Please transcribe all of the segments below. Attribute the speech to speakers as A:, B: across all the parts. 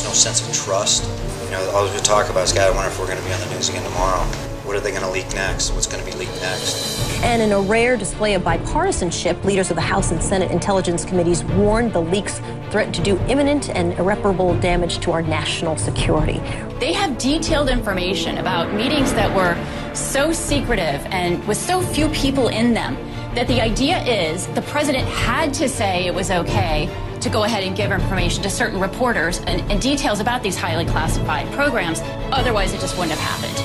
A: no sense of trust. You know, all we talk about is, God, I wonder if we're going to be on the news again tomorrow. What are they going to leak next? What's going to be leaked next?
B: And in a rare display of bipartisanship, leaders of the House and Senate Intelligence Committees warned the leaks threaten to do imminent and irreparable damage to our national security.
C: They have detailed information about meetings that were so secretive and with so few people in them that the idea is the president had to say it was okay to go ahead and give information to certain reporters and details about these highly classified programs. Otherwise, it just wouldn't have happened.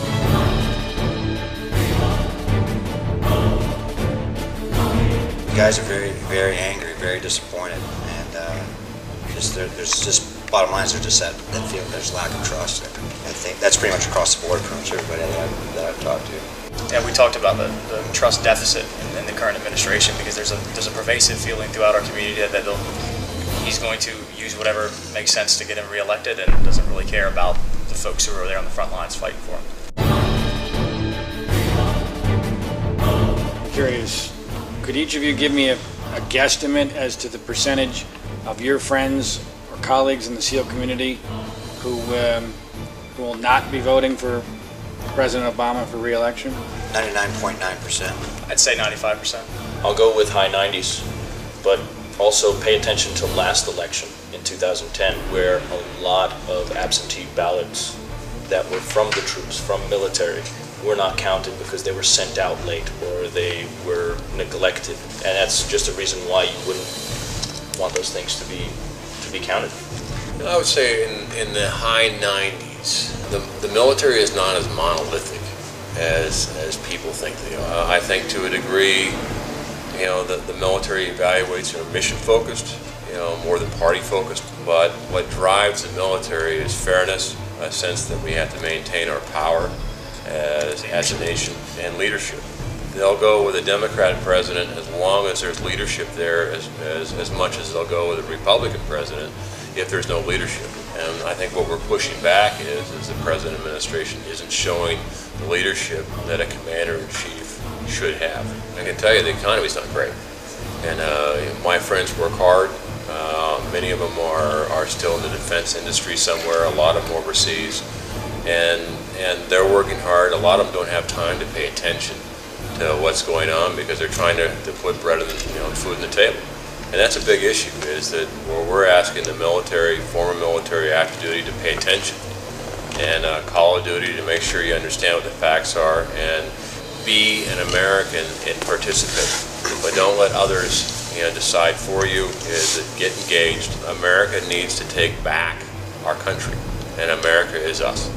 A: You guys are very, very angry, very disappointed, and there's just bottom lines are just that feel there's lack of trust. I think that's pretty much across the board, pretty much everybody that I've talked to.
D: And we talked about the trust deficit in the current administration because there's a pervasive feeling throughout our community that he's going to use whatever makes sense to get him reelected and doesn't really care about the folks who are there on the front lines fighting for him.
E: Curious, could each of you give me a guesstimate as to the percentage of your friends or colleagues in the SEAL community who will not be voting for President Obama for re-election?
A: 99.9%.
D: I'd say 95%.
F: I'll go with high 90s, but also pay attention to last election in 2010, where a lot of absentee ballots that were from the troops, from military, were not counted because they were sent out late or they were neglected, and that's just a reason why you wouldn't want those things to be counted.
G: I would say in the high 90s, the military is not as monolithic as people think they are. I think to a degree, you know, the military evaluates mission focused, you know, more than party focused. But what drives the military is fairness, a sense that we have to maintain our power as a nation, and leadership. They'll go with a Democratic president as long as there's leadership there, as much as they'll go with a Republican president if there's no leadership. And I think what we're pushing back is the president administration isn't showing the leadership that a commander-in-chief should have. I can tell you the economy's not great. And my friends work hard. Many of them are still in the defense industry somewhere, a lot of them overseas. And they're working hard. A lot of them don't have time to pay attention to what's going on because they're trying to put bread and food on the table. And that's a big issue, is that we're asking the military, former military, active duty to pay attention and call of duty to make sure you understand what the facts are and be an American and participate. But don't let others decide for you. Is that get engaged. America needs to take back our country, and America is us.